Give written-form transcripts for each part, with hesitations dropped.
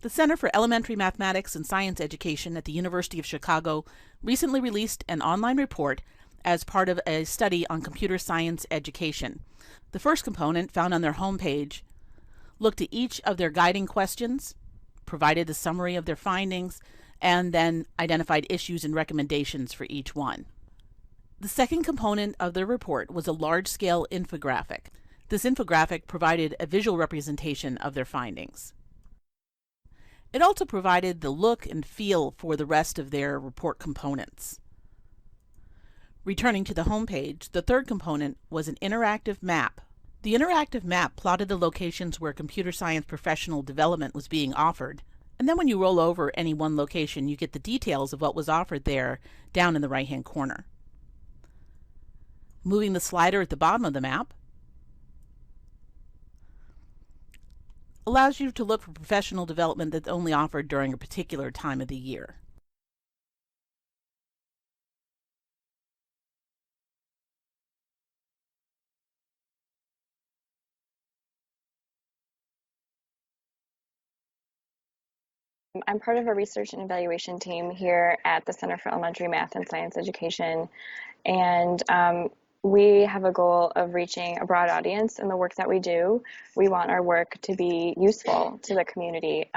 The Center for Elementary Mathematics and Science Education at the University of Chicago recently released an online report as part of a study on computer science education. The first component, found on their homepage, looked at each of their guiding questions, provided a summary of their findings, and then identified issues and recommendations for each one. The second component of the report was a large-scale infographic. This infographic provided a visual representation of their findings. It also provided the look and feel for the rest of their report components. Returning to the homepage, the third component was an interactive map. The interactive map plotted the locations where computer science professional development was being offered, and then when you roll over any one location, you get the details of what was offered there down in the right-hand corner. Moving the slider at the bottom of the map allows you to look for professional development that's only offered during a particular time of the year. I'm part of a research and evaluation team here at the Center for Elementary Math and Science Education, and we have a goal of reaching a broad audience in the work that we do. We want our work to be useful to the community.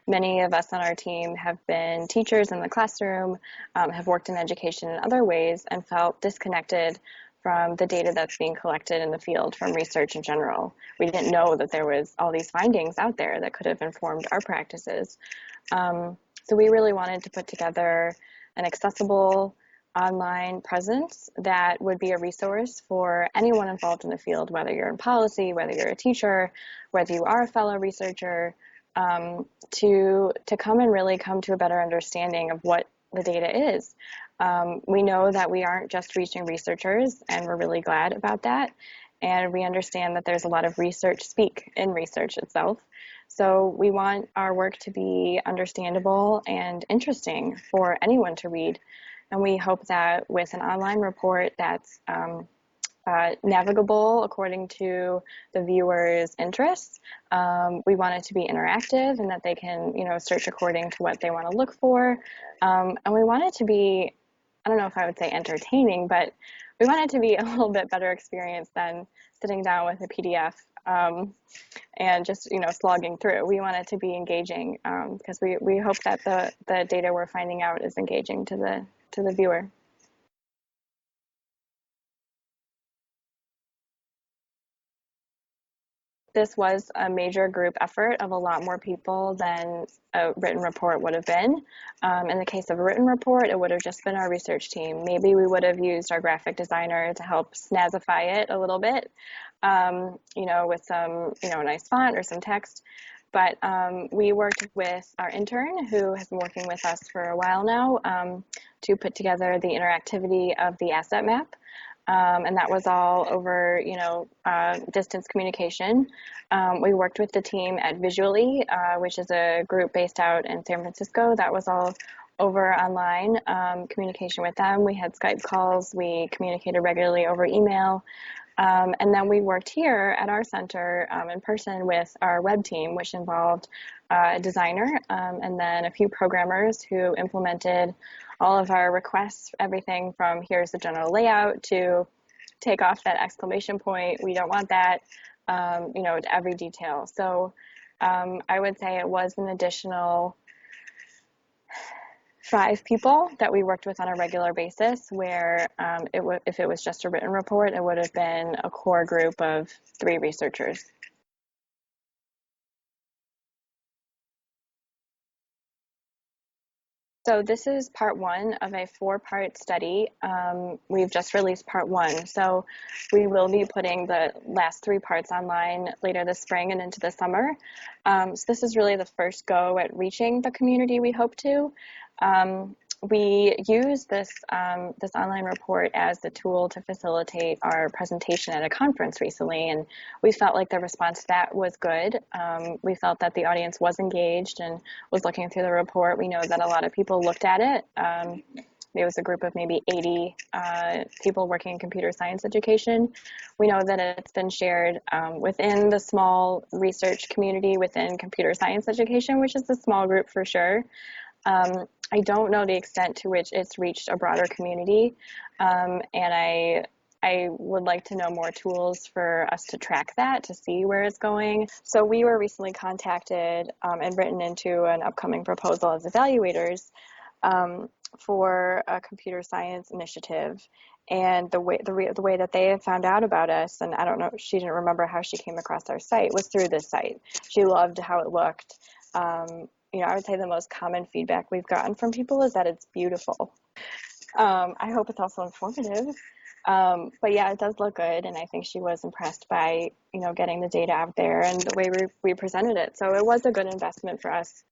Many of us on our team have been teachers in the classroom, have worked in education in other ways, and felt disconnected from the data that's being collected in the field from research in general. We didn't know that there was all these findings out there that could have informed our practices. So we really wanted to put together an accessible online presence that would be a resource for anyone involved in the field, whether you're in policy, whether you're a teacher, whether you are a fellow researcher, to come and really come to a better understanding of what the data is. We know that we aren't just reaching researchers, and we're really glad about that. And we understand that there's a lot of research speak in research itself. So we want our work to be understandable and interesting for anyone to read. And we hope that with an online report that's navigable according to the viewer's interests, we want it to be interactive and that they can, search according to what they want to look for. And we want it to be, I don't know if I would say entertaining, but we want it to be a little bit better experience than sitting down with a PDF and just slogging through. We want it to be engaging because we hope that the data we're finding out is engaging to the viewer. This was a major group effort of a lot more people than a written report would have been. In the case of a written report, it would have just been our research team. Maybe we would have used our graphic designer to help snazify it a little bit, with some, nice font or some text. But we worked with our intern, who has been working with us for a while now, to put together the interactivity of the asset map. And that was all over, distance communication. We worked with the team at Visually, which is a group based out in San Francisco. That was all over online communication with them. We had Skype calls. We communicated regularly over email. And then we worked here at our center in person with our web team, which involved a designer and then a few programmers who implemented all of our requests, everything from here's the general layout to take off that exclamation point, we don't want that, to every detail. So I would say it was an additional 5 people that we worked with on a regular basis, where if it was just a written report, it would have been a core group of 3 researchers. So this is part 1 of a 4-part study. We've just released part 1. So we will be putting the last 3 parts online later this spring and into the summer. So this is really the first go at reaching the community we hope to. We used this online report as the tool to facilitate our presentation at a conference recently, and we felt like the response to that was good. We felt that the audience was engaged and was looking through the report. We know that a lot of people looked at it, it was a group of maybe 80 people working in computer science education. We know that it's been shared within the small research community within computer science education, which is a small group for sure. I don't know the extent to which it's reached a broader community, and I would like to know more tools for us to track that, to see where it's going. So we were recently contacted and written into an upcoming proposal as evaluators for a computer science initiative. And the way that they have found out about us, and I don't know, she didn't remember how she came across our site, was through this site. She loved how it looked. I would say the most common feedback we've gotten from people is that it's beautiful. I hope it's also informative. But yeah, it does look good, and I think she was impressed by, getting the data out there and the way we presented it. So it was a good investment for us.